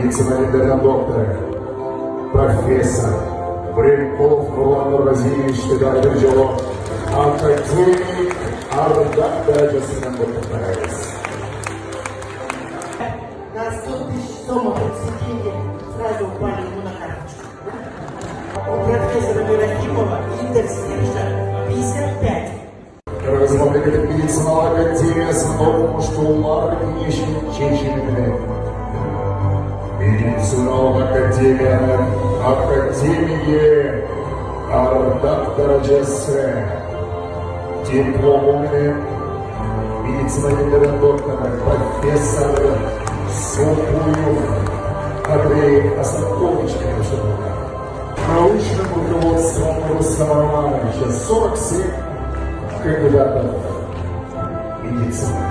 Вице-президент доктор, профессор Бренков Нурлан Разиевич Тедардыржолов, академик Ардак дәрежесінен доктор. На 100 тысяч сомов все деньги сразу упали ему на карточку. У профессора Мирахимова индекс Хирша 55. Размовляет медициналық академиясы оқымыштылар кеңешінің шешімімен. Медициналық академияның академиге ардақ дәрежесі дипломымен медицина докторы профессор Сухуев Андрей Остапович, научным руководством Рустама Романовича 47 кандидатов медицины,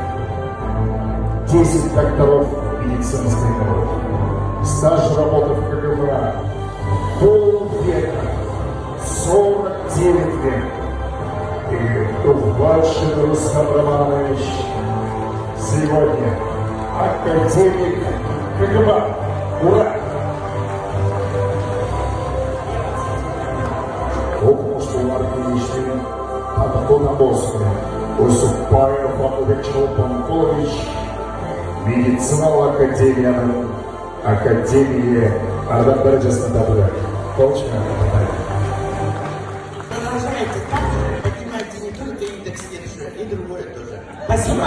10 докторов медицинской науки, стаж работы в КГБ, полвека, 49 лет. И Тухватшин Рустам Романович сегодня академик КГБ. Ура! Оқымыштылар кеңесінің Атакона Босқы, Осупбаев Ахметжол Панфолович, медициналық академияның академии ардақ дәрежесін табылды. Получено. Продолжайте так же, поднимайте не только индекс Хирша, и другое тоже. Спасибо.